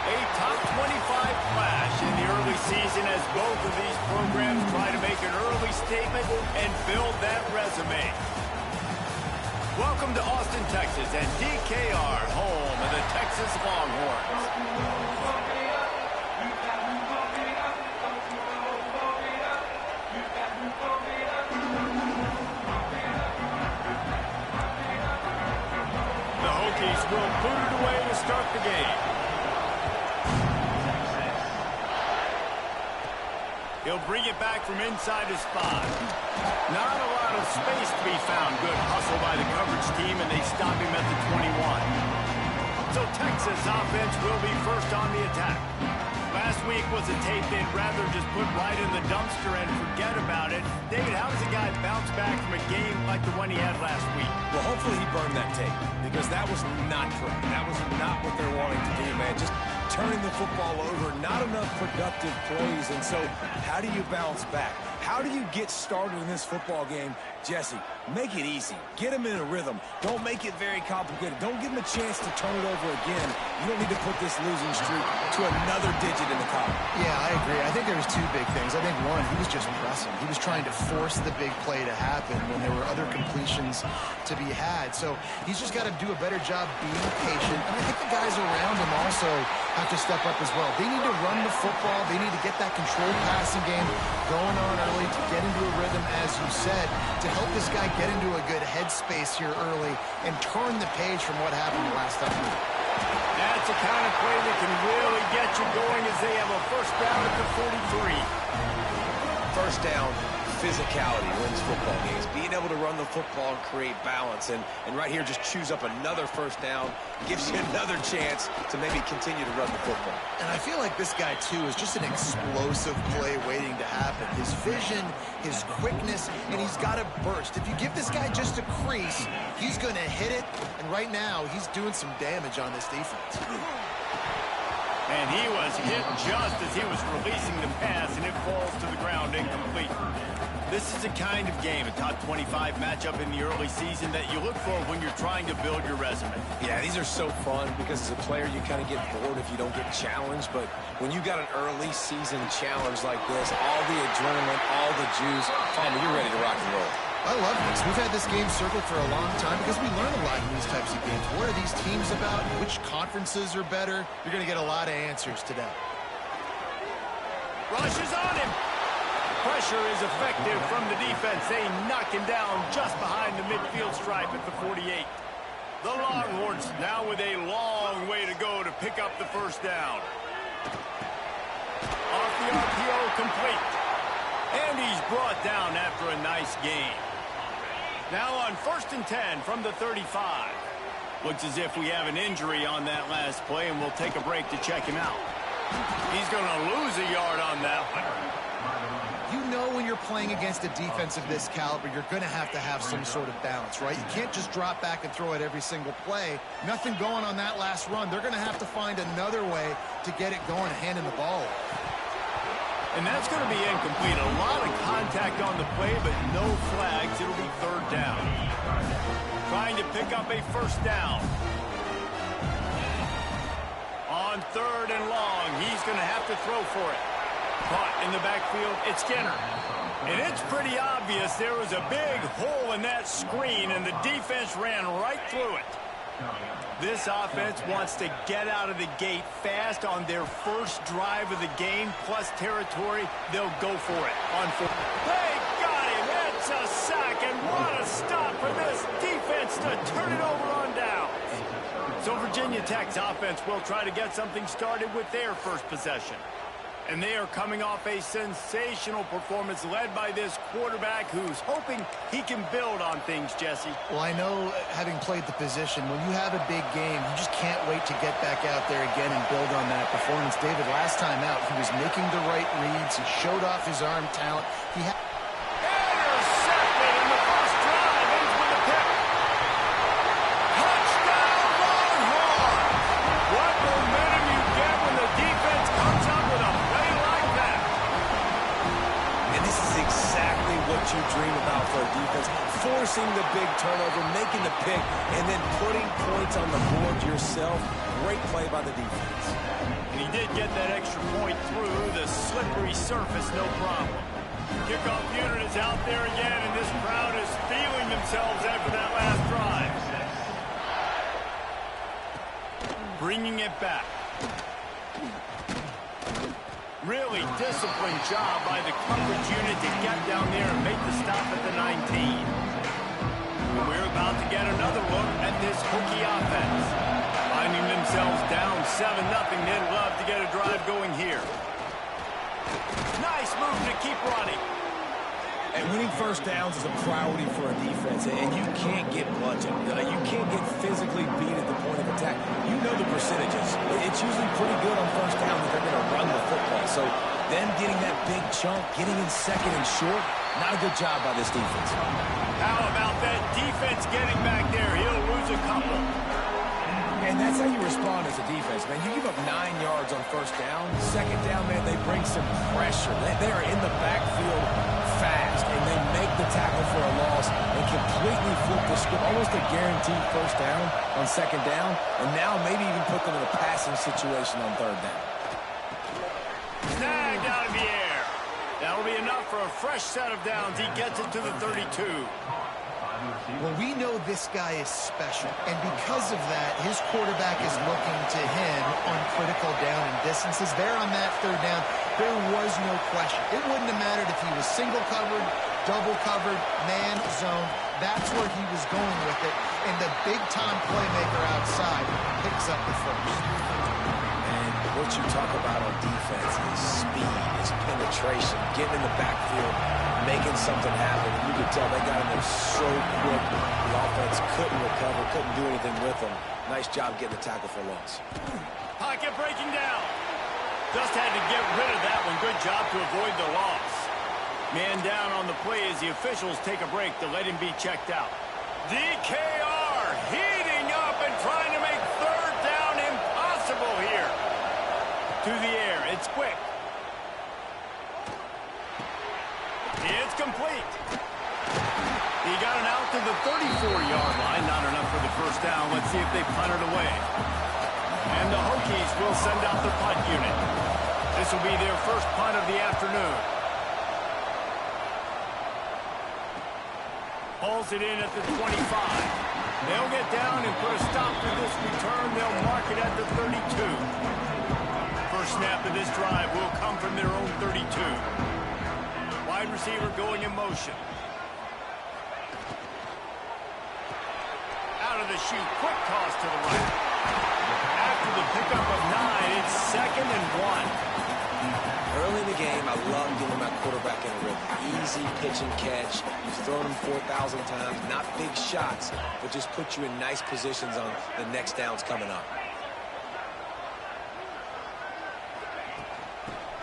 A top 25 clash in the early season as both of these programs try to make an early statement and build that resume. Welcome to Austin, Texas, and DKR, home of the Texas Longhorns. The Hokies will boot it away to start the game. He'll bring it back from inside his spot. Not a lot of space to be found. Good hustle by the coverage team, and they stop him at the 21. So Texas offense will be first on the attack. Last week was a tape they'd rather just put right in the dumpster and forget about it. David, how does a guy bounce back from a game like the one he had last week? Well, hopefully he burned that tape, because that was not correct. That was not what they're wanting to do, man. Just turning the football over, not enough productive plays. And so how do you bounce back? How do you get started in this football game? Jesse, make it easy. Get him in a rhythm. Don't make it very complicated. Don't give him a chance to turn it over again. You don't need to put this losing streak to another digit in the column. Yeah, I agree. I think there was two big things. I think one, he was just pressing. He was trying to force the big play to happen when there were other completions to be had. So he's just got to do a better job being patient. And I think the guys around him also have to step up as well. They need to run the football. They need to get that controlled passing game going on early to get into a rhythm, as you said, to help this guy get into a good headspace here early and turn the page from what happened last time. That's the kind of play that can really get you going as they have a first down at the 43. First down, physicality wins football games. Being able to run the football and create balance. And right here, just choose up another first down. Gives you another chance to maybe continue to run the football. And I feel like this guy, too, is just an explosive play waiting to happen. His vision, his quickness, and he's got a burst. If you give this guy just a crease, he's going to hit it. And right now, he's doing some damage on this defense. And he was hit just as he was releasing the pass, and it falls to the ground incomplete. This is a kind of game, a top 25 matchup in the early season that you look for when you're trying to build your resume. Yeah, these are so fun because as a player, you kind of get bored if you don't get challenged. But when you got an early season challenge like this, all the adrenaline, all the juice, Tommy, you're ready to rock and roll. I love this. We've had this game circled for a long time because we learn a lot in these types of games. What are these teams about? Which conferences are better? You're going to get a lot of answers today. Rush is on him. Pressure is effective from the defense. They knock him down just behind the midfield stripe at the 48. The Longhorns now with a long way to go to pick up the first down. Off the RPO, complete. And he's brought down after a nice gain. Now on 1st and 10 from the 35. Looks as if we have an injury on that last play, and we'll take a break to check him out. He's going to lose a yard on that one. You know when you're playing against a defense of this caliber, you're going to have some sort of balance, right? You can't just drop back and throw it every single play. Nothing going on that last run. They're going to have to find another way to get it going and handing the ball off. And that's going to be incomplete. A lot of contact on the play, but no flags. It'll be 3rd down. Trying to pick up a first down. On 3rd and long, he's going to have to throw for it. Caught in the backfield, it's Skinner. And it's pretty obvious there was a big hole in that screen, and the defense ran right through it. This offense wants to get out of the gate fast on their first drive of the game, plus territory. They'll go for it on 4th. They got him. It's a sack, and what a stop for this defense to turn it over on down. So Virginia Tech's offense will try to get something started with their first possession. And they are coming off a sensational performance led by this quarterback who's hoping he can build on things, Jesse. Well, I know, having played the position, when you have a big game, you just can't wait to get back out there again and build on that performance. David, last time out, he was making the right reads. He showed off his arm talent. He had... Intercepted in the first drive. Ends with a pick. Touchdown, Longhorns! What momentum you get when the defense comes up with a play like that. And this is exactly what you dream about for a defense. Forcing the big turnover, making the pick, and then putting points on the board yourself. Great play by the defense. And he did get that extra point through the slippery surface, no problem. Kickoff unit is out there again, and this crowd is feeling themselves after that last drive. Bringing it back. Really disciplined job by the coverage unit to get down there and make the stop at the 19. And we're about to get another look at this Hokie offense. Finding themselves down 7-0, they'd love to get a drive going here. Nice move to keep running. And winning first downs is a priority for a defense, and you can't get bludgeoned. You can't get physically beat at the point of attack. You know the percentages. It's usually pretty good on first down that they're going to run the football. So them getting that big chunk, getting in second and short, not a good job by this defense. How about that defense getting back there? He'll lose a couple. And that's how you respond as a defense, man. You give up 9 yards on first down. Second down, man, they bring some pressure. They are in the backfield fast, and they make the tackle for a loss and completely flip the script. Almost a guaranteed first down on second down, and now maybe even put them in a passing situation on third down. Snagged out of the air. That'll be enough for a fresh set of downs. He gets it to the 32. Well, we know this guy is special, and because of that, his quarterback is looking to him on critical down and distances. There on that third down, there was no question. It wouldn't have mattered if he was single covered, double covered, man zone. That's where he was going with it, and the big-time playmaker outside picks up the first. And what you talk about on defense is speed, is penetration, getting in the backfield, making something happen. And you can tell they got in there so quick. The offense couldn't recover, couldn't do anything with them. Nice job getting the tackle for loss. Pocket breaking down. Just had to get rid of that one. Good job to avoid the loss. Man down on the play as the officials take a break to let him be checked out. DKR heating up and trying to make third down impossible here. To the air. It's quick. It's complete. He got it out to the 34-yard line. Not enough for the first down. Let's see if they punt it away. And the Hokies will send out the punt unit. This will be their first punt of the afternoon. Hauls it in at the 25. They'll get down and put a stop to this return. They'll mark it at the 32. First snap of this drive will come from their own 32. Wide receiver going in motion. Out of the chute, quick toss to the right. After the pickup of 9, it's 2nd and 1. Early in the game, I love getting my quarterback in a rhythm. Easy pitch and catch. You've thrown them 4,000 times. Not big shots, but just put you in nice positions on the next downs coming up.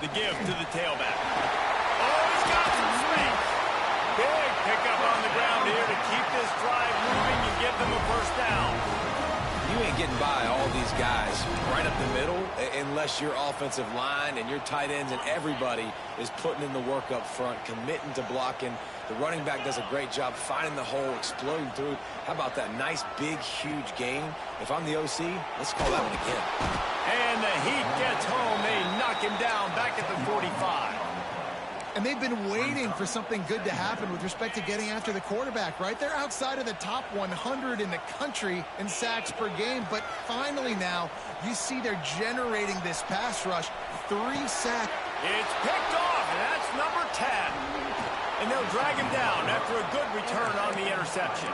The give to the tailback. Oh, he's got some space. Big pickup on the ground here to keep this drive moving and give them a first down. You ain't getting by all these guys right up the middle unless your offensive line and your tight ends and everybody is putting in the work up front, committing to blocking. The running back does a great job finding the hole, exploding through. How about that nice, big, huge gain? If I'm the OC, let's call that one again. And the Heat gets home. They knock him down back at the 45. And they've been waiting for something good to happen with respect to getting after the quarterback, right? They're outside of the top 100 in the country in sacks per game, but finally now you see they're generating this pass rush. 3 sacks. It's picked off, and that's number 10. And they'll drag him down after a good return on the interception.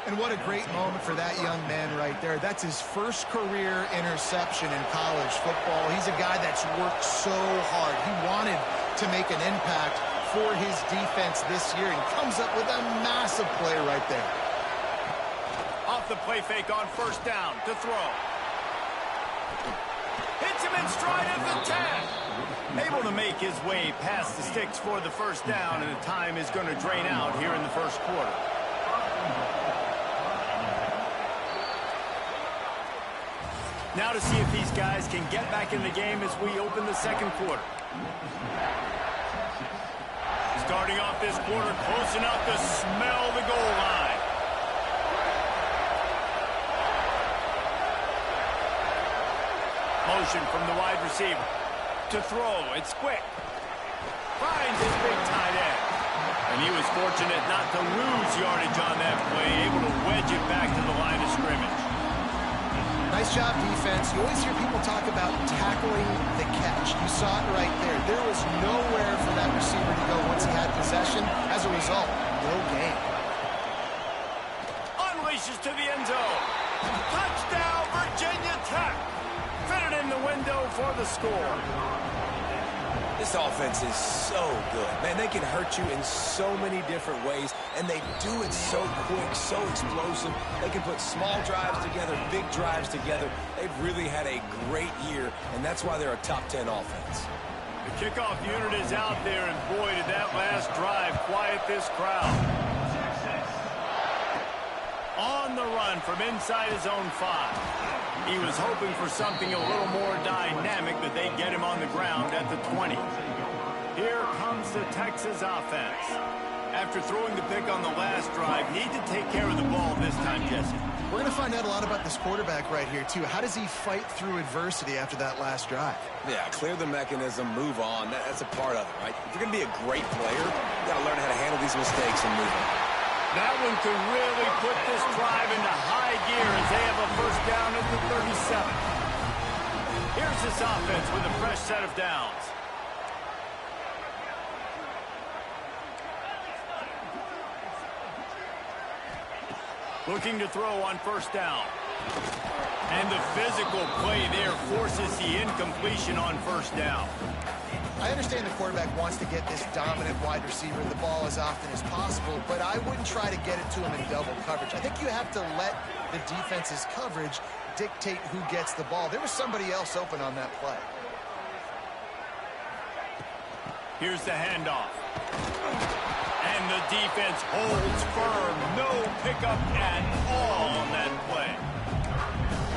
And what a great moment for that young man right there. That's his first career interception in college football. He's a guy that's worked so hard. He wanted to make an impact for his defense this year and comes up with a massive play right there. Off the play fake on first down to throw. Hits him in stride at the 10. Able to make his way past the sticks for the first down, and the time is going to drain out here in the first quarter. Now to see if these guys can get back in the game as we open the second quarter. Starting off this quarter close enough to smell the goal line. Motion from the wide receiver. To throw, it's quick. Finds his big tight end. And he was fortunate not to lose yardage on that play, able to wedge it back to the line of scrimmage. Nice job, defense. You always hear people talk about tackling the catch. You saw it right there. There was nowhere for that receiver to go once he had possession. As a result, no gain. Unleashes to the end zone. Touchdown, Virginia Tech. Fitted in the window for the score. This offense is so good. Man, they can hurt you in so many different ways, and they do it so quick, so explosive. They can put small drives together, big drives together. They've really had a great year, and that's why they're a top 10 offense. The kickoff unit is out there, and boy, did that last drive quiet this crowd. On the run from inside his own 5. He was hoping for something a little more dynamic, but they get him on the ground at the 20. Here comes the Texas offense. After throwing the pick on the last drive, need to take care of the ball this time, Jesse. We're going to find out a lot about this quarterback right here, too. How does he fight through adversity after that last drive? Yeah, clear the mechanism, move on. That's a part of it, right? If you're going to be a great player, you got to learn how to handle these mistakes and move on. That one could really put this drive into high gear as they have a first down at the 37. Here's this offense with a fresh set of downs. Looking to throw on first down. And the physical play there forces the incompletion on first down. I understand the quarterback wants to get this dominant wide receiver the ball as often as possible, but I wouldn't try to get it to him in double coverage. I think you have to let the defense's coverage dictate who gets the ball. There was somebody else open on that play. Here's the handoff. And the defense holds firm. No pickup at all on that play.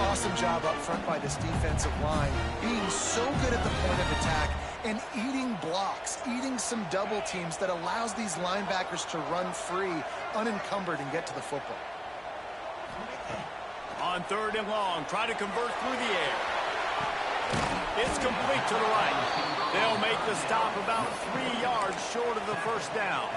Awesome job up front by this defensive line, being so good at the point of attack and eating blocks, eating some double teams that allows these linebackers to run free, unencumbered, and get to the football. On third and long, try to convert through the air. It's complete to the right. They'll make the stop about 3 yards short of the first down.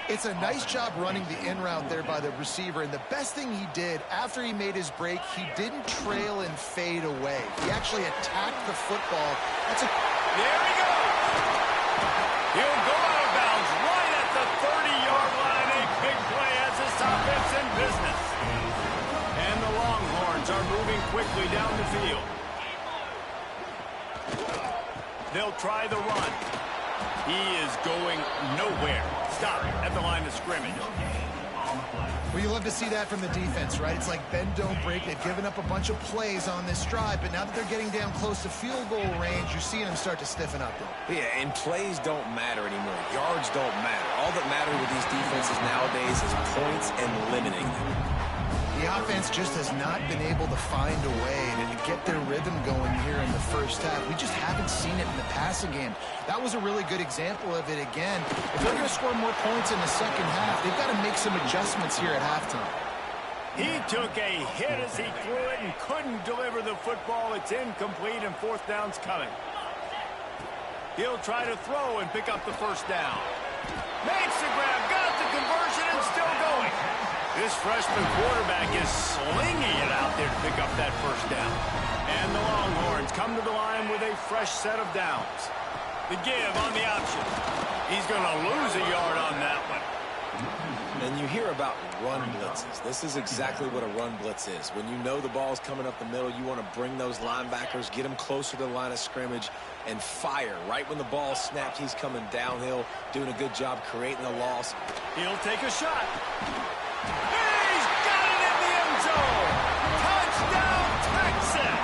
It's a nice job running the in route there by the receiver, and the best thing he did after he made his break, he didn't trail and fade away. He actually attacked the football. There he goes! He'll go out of bounds right at the 30-yard line. A big play as this offense in business. And the Longhorns are moving quickly down the field. They'll try the run. He is going nowhere. Stop at the line of scrimmage. Well, you love to see that from the defense, right? It's like bend, don't break. They've given up a bunch of plays on this drive, but now that they're getting down close to field goal range, you're seeing them start to stiffen up. Yeah, and plays don't matter anymore. Yards don't matter. All that matters with these defenses nowadays is points and limiting them. The offense just has not been able to find a way to get their rhythm going here in the first half. We just haven't seen it in the passing game. That was a really good example of it again. If they're going to score more points in the second half, they've got to make some adjustments here at halftime. He took a hit as he threw it and couldn't deliver the football. It's incomplete and fourth down's coming. He'll try to throw and pick up the first down. Makes the grab, got the conversion, and still going. This freshman quarterback is slinging it out there to pick up that first down. And the Longhorns come to the line with a fresh set of downs. The give on the option. He's going to lose a yard on that one. And you hear about run blitzes. This is exactly what a run blitz is. When you know the ball's coming up the middle, you want to bring those linebackers, get them closer to the line of scrimmage, and fire. Right when the ball snapped, he's coming downhill, doing a good job creating a loss. He'll take a shot. He's got it in the end zone. Touchdown, Texas.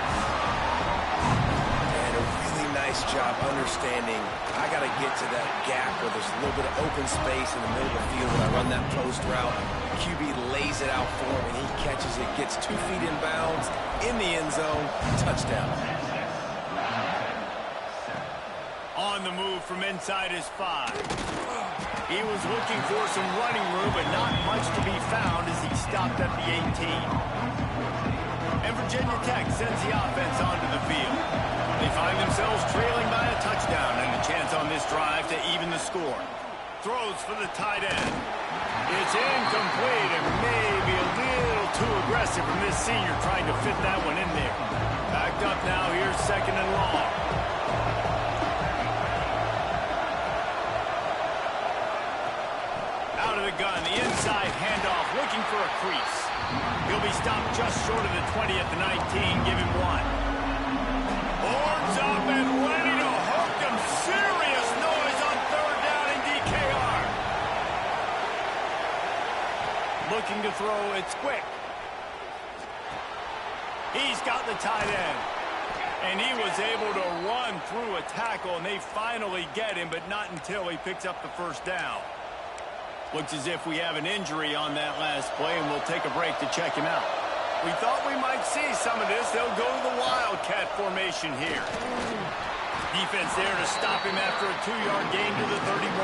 And a really nice job understanding I got to get to that gap where there's a little bit of open space in the middle of the field when I run that post route. QB lays it out for him, and he catches it, gets 2 feet in bounds, in the end zone, touchdown. On the move from inside his 5. He was looking for some running room, but not much to be found as he stopped at the 18. And Virginia Tech sends the offense onto the field. They find themselves trailing by a touchdown and a chance on this drive to even the score. Throws for the tight end. It's incomplete and maybe a little too aggressive from this senior trying to fit that one in there. Backed up now, here's 2nd and long. Out of the gun, the inside handoff, looking for a crease. He'll be stopped just short of the 20 at the 19, give him 1. Horns up and ready to hook them. Serious noise on 3rd down in DKR. Looking to throw, it's quick. He's got the tight end. And he was able to run through a tackle, and they finally get him, but not until he picks up the 1st down. Looks as if we have an injury on that last play, and we'll take a break to check him out. We thought we might see some of this. They'll go to the Wildcat formation here. Defense there to stop him after a 2-yard gain to the 31.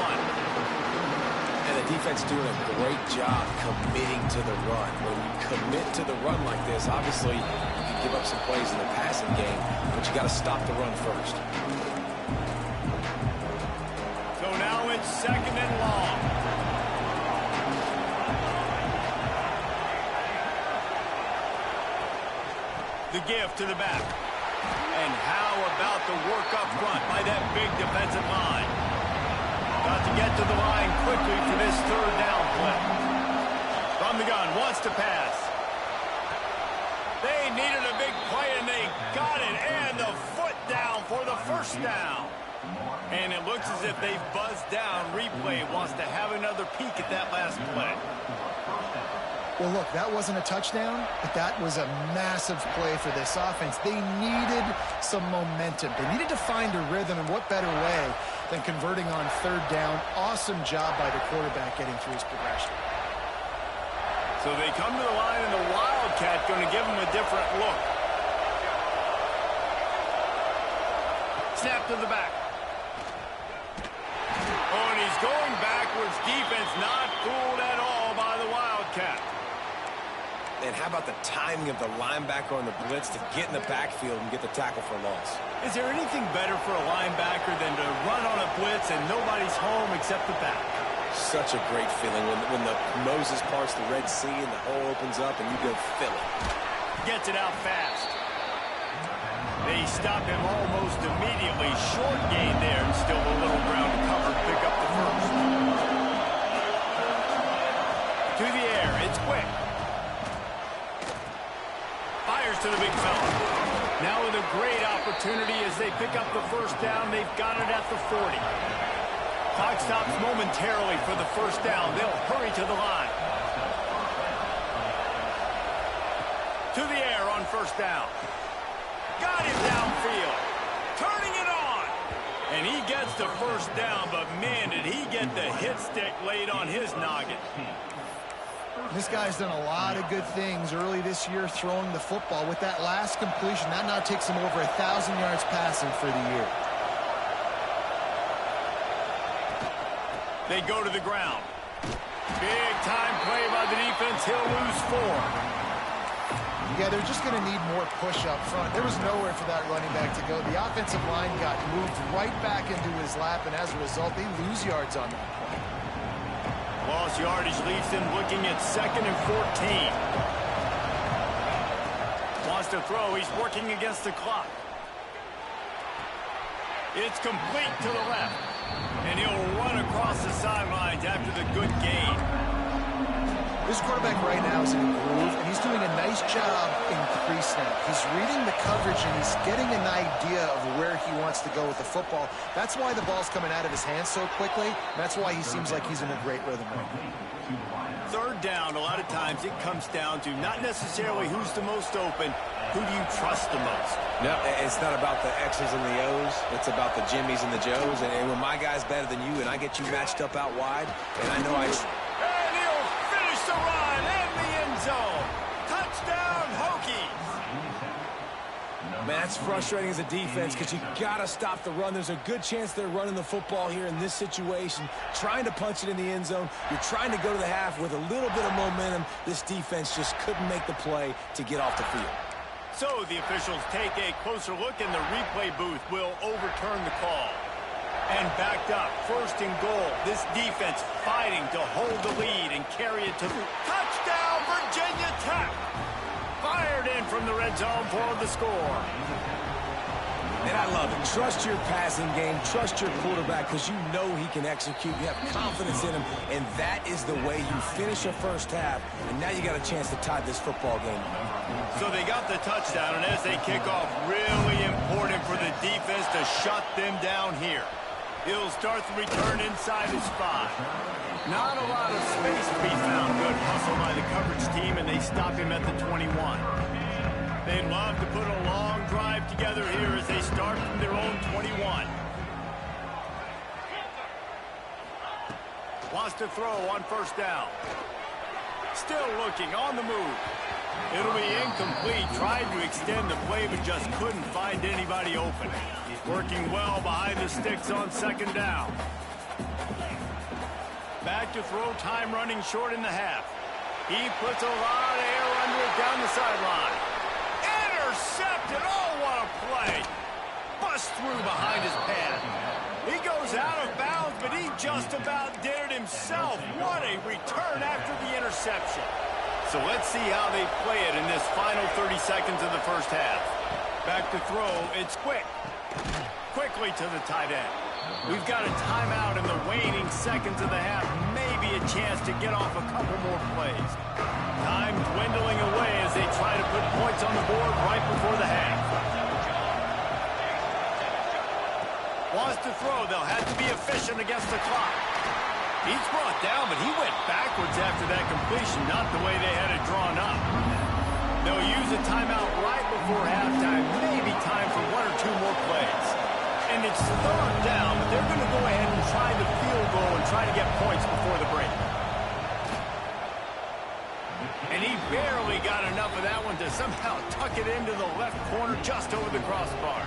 And the defense doing a great job committing to the run. When you commit to the run like this, obviously you can give up some plays in the passing game, but you got to stop the run first. So now it's 2nd and long. The give to the back. And how about the work up front by that big defensive line? Got to get to the line quickly for this 3rd down play. From the gun, wants to pass. They needed a big play, and they got it. And the foot down for the 1st down. And it looks as if they've buzzed down. Replay wants to have another peek at that last play. Well, look, that wasn't a touchdown, but that was a massive play for this offense. They needed some momentum. They needed to find a rhythm, and what better way than converting on 3rd down. Awesome job by the quarterback getting through his progression. So they come to the line, and the Wildcat going to give them a different look. Snap to the back. Oh, and he's going backwards. Defense not fooled at all by the Wildcat. And how about the timing of the linebacker on the blitz to get in the backfield and get the tackle for a loss? Is there anything better for a linebacker than to run on a blitz and nobody's home except the back? Such a great feeling when the Moses parts the Red Sea and the hole opens up and you go fill it. Gets it out fast. They stop him almost immediately. Short gain there and still a little ground to cover to pick up the 1st. To the air, it's quick. Fires to the big fella. Now with a great opportunity as they pick up the 1st down. They've got it at the 40. Clock stops momentarily for the 1st down. They'll hurry to the line. To the air on 1st down. Got him downfield. Turning it on. And he gets the 1st down, but man, did he get the hit stick laid on his noggin. This guy's done a lot of good things early this year throwing the football. With that last completion, that now takes him over 1,000 yards passing for the year. They go to the ground. Big time play by the defense. He'll lose 4. Yeah, they're just going to need more push up front. There was nowhere for that running back to go. The offensive line got moved right back into his lap, and as a result, they lose yards on that play. Lost yardage leaves them looking at 2nd and 14. Wants to throw. He's working against the clock. It's complete to the left. And he'll run across the sidelines after the good gain. This quarterback right now is in a groove, and he's doing a nice job in pre-snap. He's reading the coverage, and he's getting an idea of where he wants to go with the football. That's why the ball's coming out of his hands so quickly. That's why he seems like he's in a great rhythm right now. 3rd down, a lot of times it comes down to not necessarily who's the most open, who do you trust the most? No, it's not about the X's and the O's. It's about the Jimmies and the Joes. And when my guy's better than you and I get you matched up out wide, and I know I... And he'll finish the run in the end zone. Touchdown, Hokies. Man, that's frustrating as a defense because you got to stop the run. There's a good chance they're running the football here in this situation, trying to punch it in the end zone. You're trying to go to the half with a little bit of momentum. This defense just couldn't make the play to get off the field. So the officials take a closer look, and the replay booth will overturn the call. And backed up, 1st and goal. This defense fighting to hold the lead and carry it to the touchdown, Virginia Tech. Fired in from the red zone for the score. And I love it. Trust your passing game. Trust your quarterback because you know he can execute. You have confidence in him, and that is the way you finish a first half. And now you got a chance to tie this football game. So they got the touchdown, and as they kick off, really important for the defense to shut them down here. He'll start the return inside his 5. Not a lot of space to be found. Good hustle by the coverage team, and they stop him at the 21. They'd love to put a long drive together here as they start from their own 21. Wants to throw on 1st down. Still looking on the move. It'll be incomplete. Tried to extend the play, but just couldn't find anybody open. Working well behind the sticks on 2nd down. Back to throw, time running short in the half. He puts a lot of air under it down the sideline. Intercepted. Oh, what a play. Bust through behind his pad. He goes out of bounds, but he just about did it himself. What a return after the interception. So let's see how they play it in this final 30 seconds of the first half. Back to throw. It's quick. Quickly to the tight end. We've got a timeout in the waning seconds of the half. Maybe a chance to get off a couple more plays. Time dwindling away as they try to put points on the board right before the half. Wants to throw. They'll have to be efficient against the clock. He's brought down, but he went backwards after that completion, not the way they had it drawn up. They'll use a timeout right before halftime. Maybe time for 1 or 2 more plays. And it's 3rd down, but they're going to go ahead and try the field goal and try to get points before the break. And he barely got enough of that one to somehow tuck it into the left corner just over the crossbar.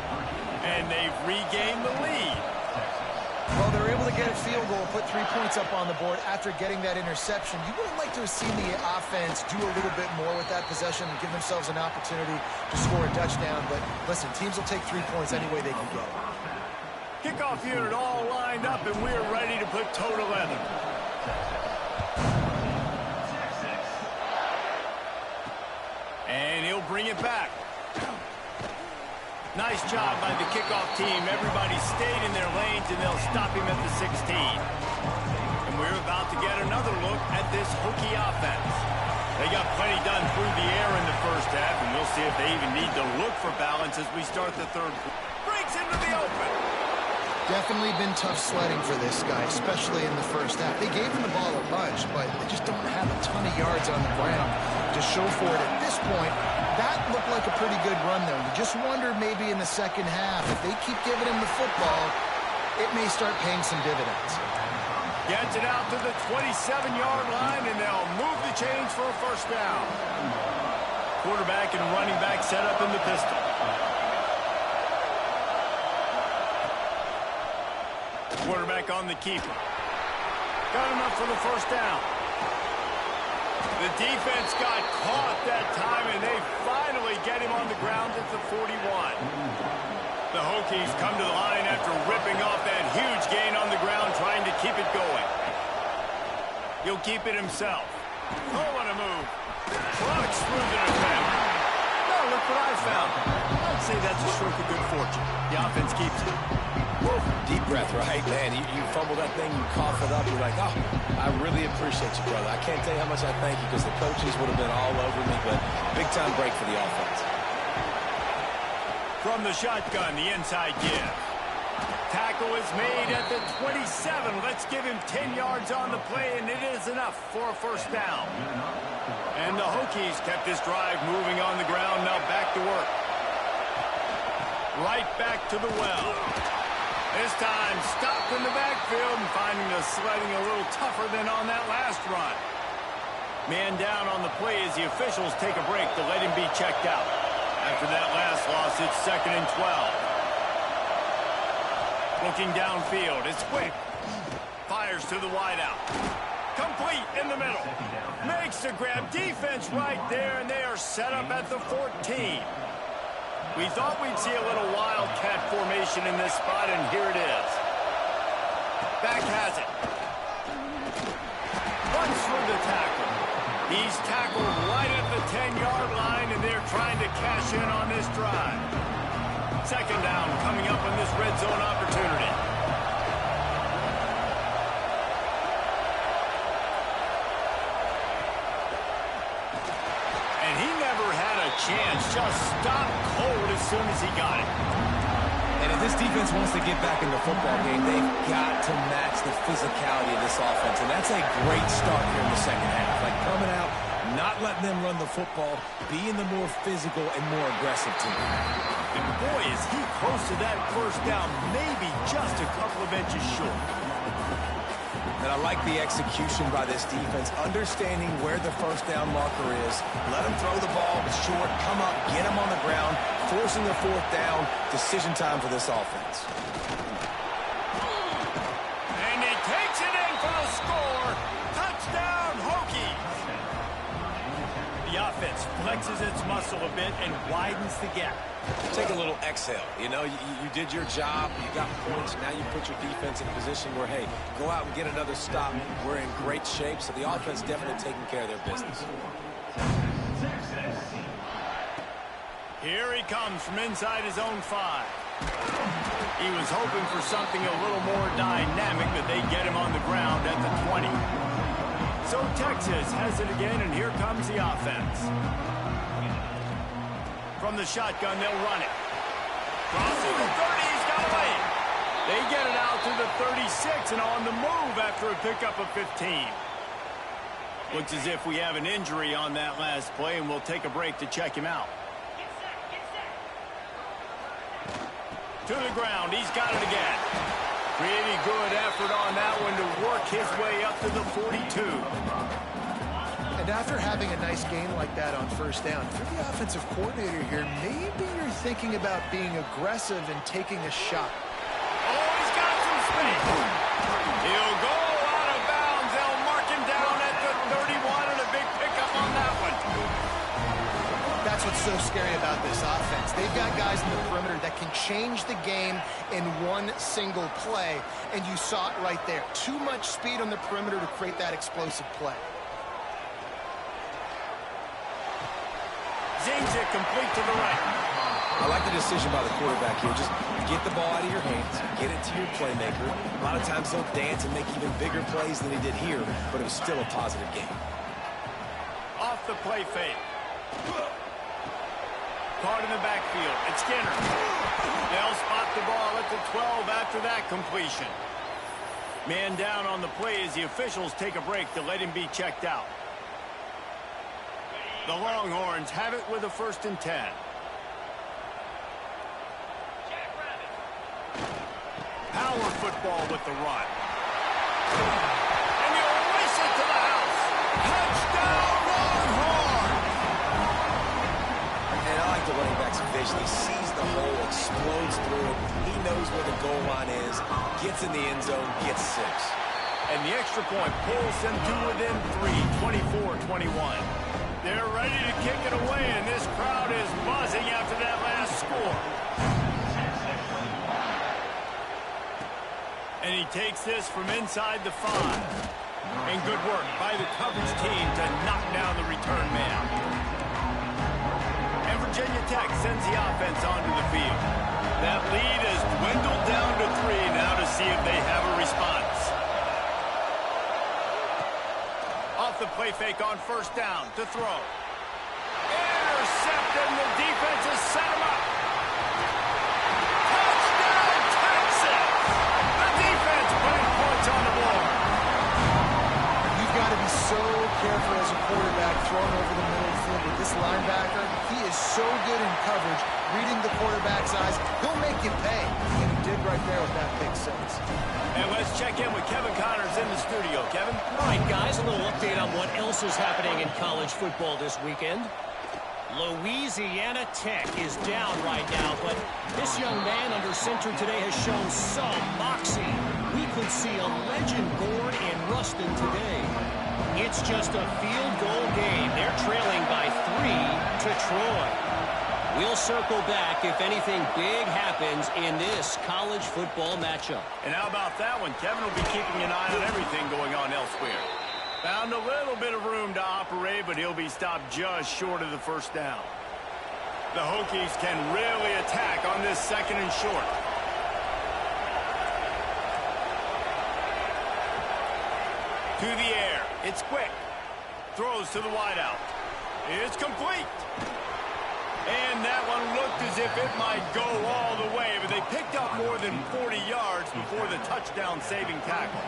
And they've regained the lead. Well, they're able to get a field goal, put 3 points up on the board after getting that interception. You would have liked to have seen the offense do a little bit more with that possession and give themselves an opportunity to score a touchdown. But listen, teams will take 3 points any way they can get. Kickoff unit all lined up, and we're ready to put toe to leather. And he'll bring it back. Nice job by the kickoff team. Everybody stayed in their lanes, and they'll stop him at the 16. And we're about to get another look at this Hokie offense. They got plenty done through the air in the first half, and we'll see if they even need to look for balance as we start the 3rd. Breaks into the open. Definitely been tough sledding for this guy, especially in the first half. They gave him the ball a bunch, but they just don't have a ton of yards on the ground to show for it. At this point, that looked like a pretty good run, though. You just wonder maybe in the second half, if they keep giving him the football, it may start paying some dividends. Gets it out to the 27-yard line, and they'll move the chains for a 1st down. Quarterback and running back set up in the pistol. Quarterback on the keeper. Got enough for the 1st down. The defense got caught that time, and they finally get him on the ground at the 41. The Hokies come to the line after ripping off that huge gain on the ground, trying to keep it going. He'll keep it himself. Oh, what a move. Trucks through the defense. No, look what I found. I'd say that's a stroke of good fortune. The offense keeps it. Woo. Deep breath, right? Man, you fumble that thing, you cough it up, you're like, oh, I really appreciate you, brother. I can't tell you how much I thank you because the coaches would have been all over me, but big-time break for the offense. From the shotgun, the inside give. Tackle is made at the 27. Let's give him 10 yards on the play, and it is enough for a 1st down. And the Hokies kept this drive moving on the ground. Now back to work. Right back to the well. This time stopped in the backfield and finding the sledding a little tougher than on that last run. Man down on the play as the officials take a break to let him be checked out. After that last loss, it's 2nd and 12. Looking downfield, it's quick. Fires to the wideout. Complete in the middle. Makes the grab. Defense right there, and they are set up at the 14. We thought we'd see a little wildcat formation in this spot, and here it is. Back has it. Runs through the tackle. He's tackled right at the 10-yard line, and they're trying to cash in on this drive. Second down coming up on this red zone opportunity. And he never had a chance. Just stopped cold as soon as he got it. And if this defense wants to get back in the football game, they've got to match the physicality of this offense. And that's a great start here in the second half. Like coming out, not letting them run the football, being the more physical and more aggressive team. And boy, is he close to that first down, maybe just a couple of inches short. And I like the execution by this defense, understanding where the first down marker is. Let them throw the ball short, come up, get them on the ground, forcing the fourth down. Decision time for this offense. And he takes it in for the score. Touchdown, Hokies. The offense flexes its muscle a bit and widens the gap. Take a little exhale. You know, you did your job. You got points. Now you put your defense in a position where, hey, go out and get another stop. We're in great shape, so the offense definitely taking care of their business. Here he comes from inside his own 5. He was hoping for something a little more dynamic, but they get him on the ground at the 20. So Texas has it again, and here comes the offense. From the shotgun, they'll run it. Crossing the 30, he's got away. They get it out to the 36 and on the move after a pickup of 15. Looks as if we have an injury on that last play, and we'll take a break to check him out. To the ground, he's got it again. Pretty good effort on that one to work his way up to the 42. And after having a nice game like that on first down, if you're the offensive coordinator here, maybe you're thinking about being aggressive and taking a shot. Oh, he's got some space. He'll go out of bounds. They'll mark him down at the 31 and a big pickup on that one. That's what's so scary about this offense. They've got guys in the perimeter that can change the game in one single play, and you saw it right there. Too much speed on the perimeter to create that explosive play. Zings it complete to the right. I like the decision by the quarterback here. Just get the ball out of your hands, get it to your playmaker. A lot of times they'll dance and make even bigger plays than he did here, but it was still a positive game. Off the play fake. Caught in the backfield. It's Skinner. They'll spot the ball at the 12 after that completion. Man down on the play as the officials take a break to let him be checked out. The Longhorns have it with a 1st and 10. Power football with the run. And he'll race it to the house. Touchdown, Longhorn! And I like the running back's vision. He sees the hole, explodes through it. He knows where the goal line is, gets in the end zone, gets 6. And the extra point pulls them to within 3, 24-21. They're ready to kick it away, and this crowd is buzzing after that last score. And he takes this from inside the 5. And good work by the coverage team to knock down the return man. And Virginia Tech sends the offense onto the field. That lead has dwindled down to 3 now to see if they have a response. Off the play fake on first down to throw. Intercepted, and the defense has set him up. Touchdown, Texas! The defense putting points on the board. You've got to be so careful as a quarterback throwing over the middle of the field with this linebacker. He is so good in coverage, reading the quarterback's eyes. He'll make you pay, and he did right there with that pick 6. And let's check in with Kevin Connors in the studio. Kevin? All right, guys, a little update on what else is happening in college football this weekend. Louisiana Tech is down right now, but this young man under center today has shown some moxie. We could see a legend born in Ruston today. It's just a field goal game. They're trailing by 3 to Troy. We'll circle back if anything big happens in this college football matchup. And how about that one? Kevin will be keeping an eye on everything going on elsewhere. Found a little bit of room to operate, but he'll be stopped just short of the first down. The Hokies can really attack on this 2nd and short. To the air. It's quick. Throws to the wideout. It's complete. And that one looked as if it might go all the way, but they picked up more than 40 yards before the touchdown-saving tackle.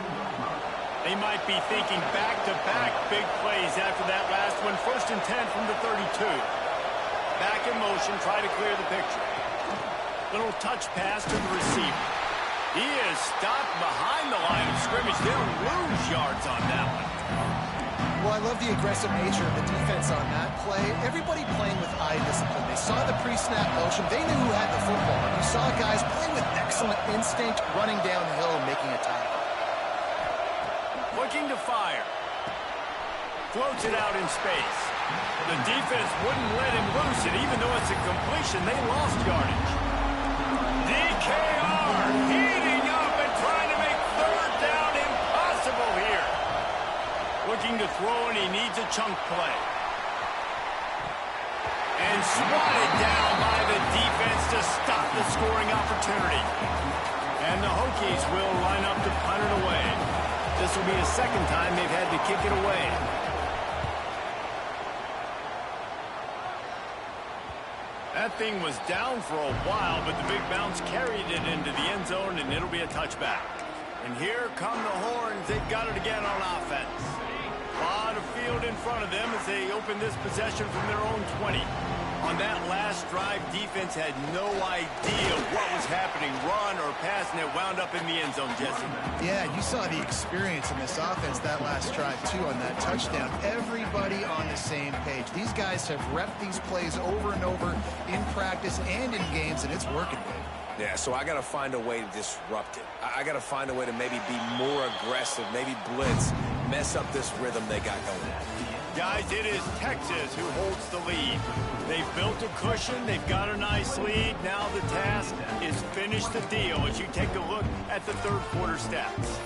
They might be thinking back-to-back big plays after that last one. 1st and 10 from the 32. Back in motion, try to clear the picture. Little touch pass to the receiver. He is stopped behind the line of scrimmage. They'll lose yards on that one. Well, I love the aggressive nature of the defense on that play. Everybody playing with eye discipline. They saw the pre-snap motion. They knew who had the football. And you saw guys play with excellent instinct, running downhill and making a tackle. Looking to fire. Floats it out in space. The defense wouldn't let him loose it, even though it's a completion. They lost yardage. DKR heating up and trying to make 3rd down impossible here. Looking to throw, and he needs a chunk play. And swatted down by the defense to stop the scoring opportunity. And the Hokies will line up to punt it away. This will be the 2nd time they've had to kick it away. That thing was down for a while, but the big bounce carried it into the end zone, and it'll be a touchback. And here come the Horns. They've got it again on offense. A lot of field in front of them as they open this possession from their own 20. On that last drive, defense had no idea what was happening, run or pass, and it wound up in the end zone, Jesse. Yeah, you saw the experience in this offense that last drive, too, on that touchdown. Everybody on the same page. These guys have repped these plays over and over in practice and in games, and it's working, babe. Yeah, so I got to find a way to disrupt it. I got to find a way to maybe be more aggressive, maybe blitz, mess up this rhythm they got going. Guys, it is Texas who holds the lead. They've built a cushion. They've got a nice lead. Now the task is finish the deal as you take a look at the 3rd quarter stats.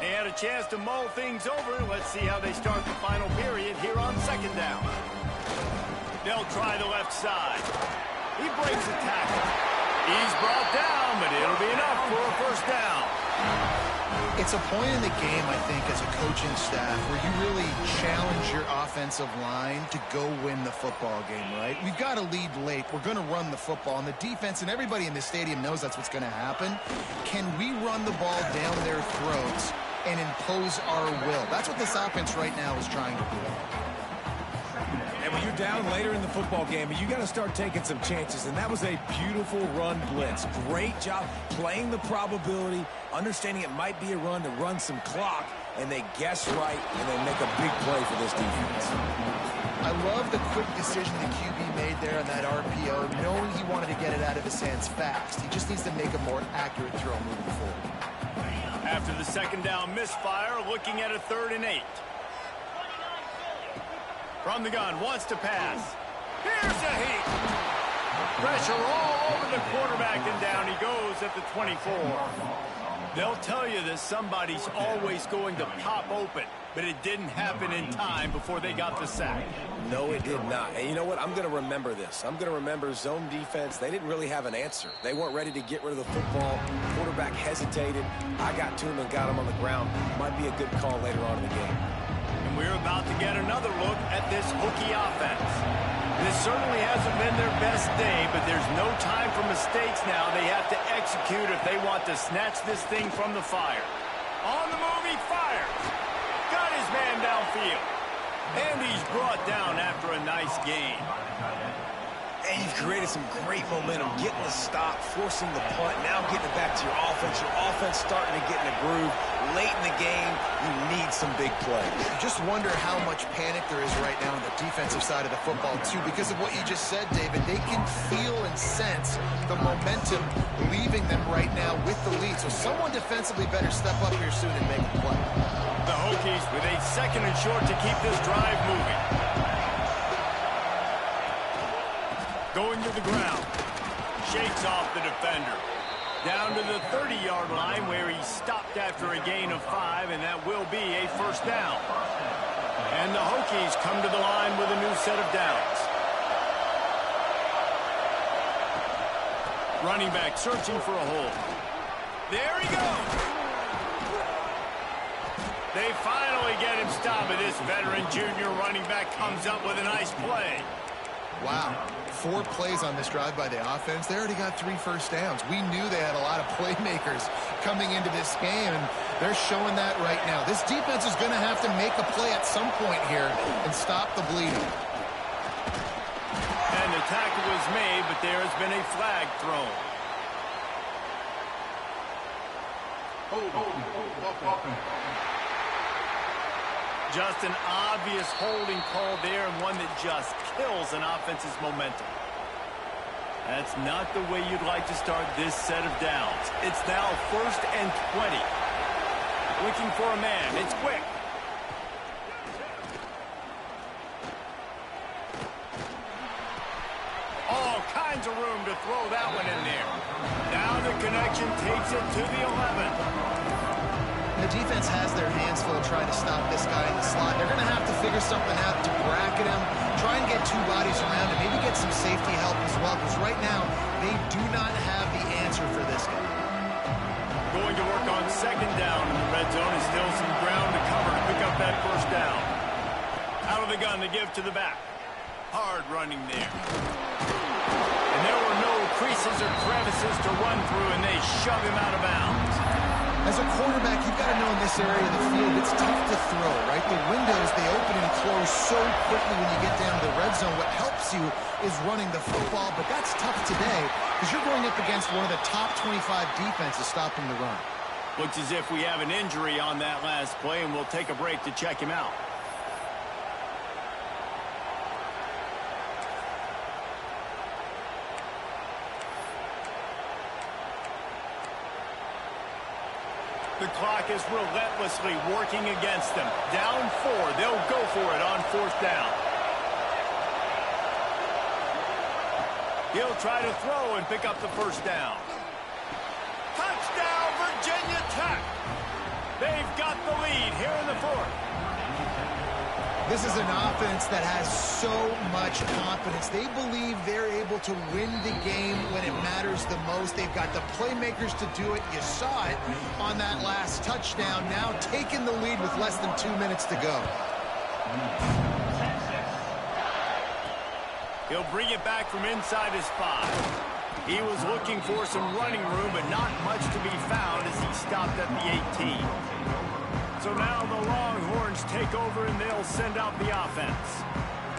They had a chance to mull things over. Let's see how they start the final period here on 2nd down. They'll try the left side. He breaks a tackle. He's brought down, but it'll be enough for a 1st down. It's a point in the game, I think, as a coaching staff where you really challenge your offensive line to go win the football game, right? We've got to lead late. We're going to run the football, and the defense and everybody in the stadium knows that's what's going to happen. Can we run the ball down their throats and impose our will? That's what this offense right now is trying to do. And when you're down later in the football game, you got to start taking some chances. And that was a beautiful run blitz. Great job playing the probability, understanding it might be a run to run some clock, and they guess right, and they make a big play for this defense. I love the quick decision the QB made there on that RPO, knowing he wanted to get it out of his hands fast. He just needs to make a more accurate throw moving forward. After the 2nd down misfire, looking at a 3rd and 8. From the gun, wants to pass. Here's a heat. Pressure all over the quarterback, and down he goes at the 24. They'll tell you that somebody's always going to pop open, but it didn't happen in time before they got the sack. No, it did not. And you know what? I'm going to remember this. I'm going to remember zone defense. They didn't really have an answer. They weren't ready to get rid of the football. Quarterback hesitated. I got to him and got him on the ground. Might be a good call later on in the game. And we're about to get another look at this Hokie offense. This certainly hasn't been their best day, but there's no time for mistakes now. They have to execute if they want to snatch this thing from the fire. On the move, he fires. Got his man downfield. And he's brought down after a nice gain. And you've created some great momentum, getting the stop, forcing the punt, now getting it back to your offense. Your offense starting to get in a groove. Late in the game, you need some big plays. Just wonder how much panic there is right now on the defensive side of the football, too, because of what you just said, David. They can feel and sense the momentum leaving them right now with the lead. So someone defensively better step up here soon and make a play. The Hokies with a 2nd and short to keep this drive moving. Going to the ground. Shakes off the defender. Down to the 30-yard line where he stopped after a gain of 5, and that will be a first down. And the Hokies come to the line with a new set of downs. Running back searching for a hole. There he goes. They finally get him stopped, but this veteran junior running back comes up with a nice play. Wow. 4 plays on this drive by the offense. They already got 3 first downs. We knew they had a lot of playmakers coming into this game, and they're showing that right now. This defense is going to have to make a play at some point here and stop the bleeding. And the tackle was made, but there has been a flag thrown. Just an obvious holding call there, and one that just kills an offense's momentum. That's not the way you'd like to start this set of downs. It's now 1st and 20. Looking for a man. It's quick. All kinds of room to throw that one in there. Now the connection takes it to the 11. The defense has their hands full trying to stop this guy in the slot. They're going to have to figure something out to bracket him, try and get 2 bodies around him, maybe get some safety help as well, because right now they do not have the answer for this guy. Going to work on 2nd down in the red zone, and still some ground to cover to pick up that first down. Out of the gun to give to the back. Hard running there. And there were no creases or crevices to run through, and they shove him out of bounds. As a quarterback, you've got to know in this area of the field, it's tough to throw, right? The windows, they open and close so quickly when you get down to the red zone. What helps you is running the football, but that's tough today because you're going up against one of the top 25 defenses stopping the run. Looks as if we have an injury on that last play, and we'll take a break to check him out. The clock is relentlessly working against them. Down 4. They'll go for it on 4th down. He'll try to throw and pick up the first down. Touchdown, Virginia Tech. They've got the lead here in the 4th. This is an offense that has so much confidence. They believe they're able to win the game when it matters the most. They've got the playmakers to do it. You saw it on that last touchdown. Now taking the lead with less than 2 minutes to go. He'll bring it back from inside his 5. He was looking for some running room, but not much to be found as he stopped at the 18. So now the Longhorns take over, and they'll send out the offense.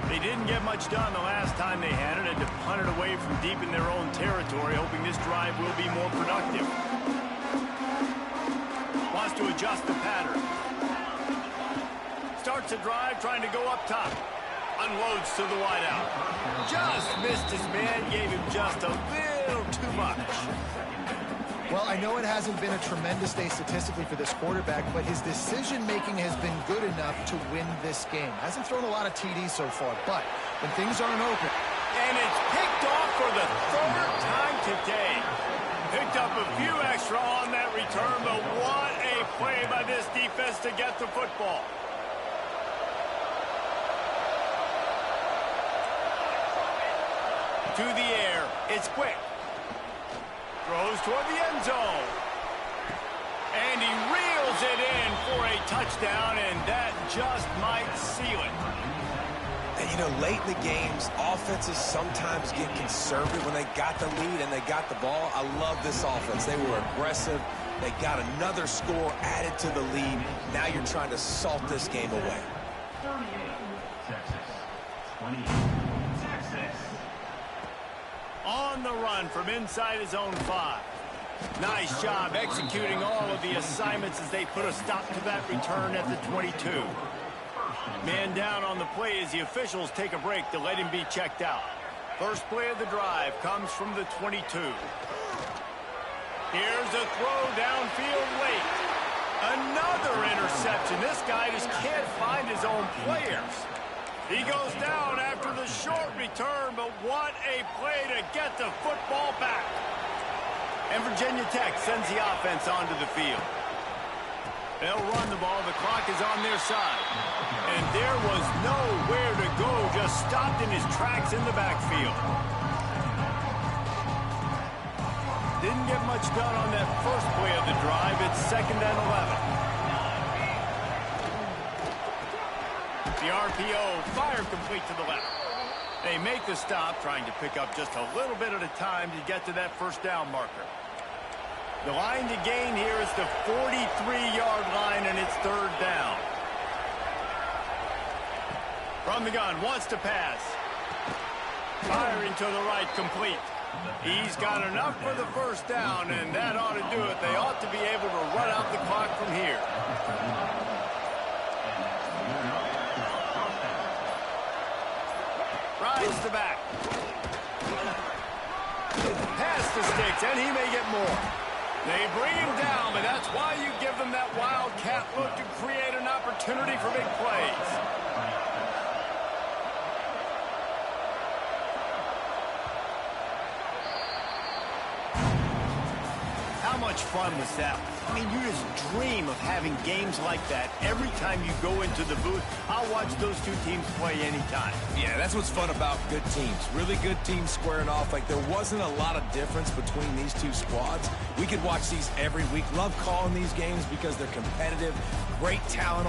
They didn't get much done the last time they had it, and to punt it away from deep in their own territory, hoping this drive will be more productive. Wants to adjust the pattern. Starts a drive trying to go up top. Unloads to the wideout. Just missed his man, gave him just a little too much. Well, I know it hasn't been a tremendous day statistically for this quarterback, but his decision-making has been good enough to win this game. Hasn't thrown a lot of TDs so far, but when things aren't open. And it's picked off for the 3rd time today. Picked up a few extra on that return, but what a play by this defense to get the football. To the air. It's quick. Throws toward the end zone. And he reels it in for a touchdown, and that just might seal it. And, you know, late in the games, offenses sometimes get conservative when they got the lead and they got the ball. I love this offense. They were aggressive. They got another score added to the lead. Now you're trying to salt this game away. 38, Texas. 28, Texas. on the run from inside his own 5. Nice job executing all of the assignments as they put a stop to that return at the 22. Man down on the play as the officials take a break to let him be checked out. First play of the drive comes from the 22. Here's a throw downfield late. Another interception. This guy just can't find his own players. He goes down after the short return, but what a play to get the football back. And Virginia Tech sends the offense onto the field. They'll run the ball. The clock is on their side. And there was nowhere to go. Just stopped in his tracks in the backfield. Didn't get much done on that first play of the drive. It's 2nd and 11. The RPO fired complete to the left. They make the stop, trying to pick up just a little bit at a time to get to that first down marker. The line to gain here is the 43-yard line, and it's 3rd down. From the gun, wants to pass. Firing to the right, complete. He's got enough for the first down, and that ought to do it. They ought to be able to run out the clock from here. Rides the back. Pass the sticks, and he may get more. They bring him down, but that's why you give them that wildcat look to create an opportunity for big plays. How much fun was that? I mean, you just dream of having games like that every time you go into the booth. I'll watch those two teams play anytime. Yeah, that's what's fun about good teams. Really good teams squaring off. Like, there wasn't a lot of difference between these two squads. We could watch these every week. Love calling these games because they're competitive. Great talent on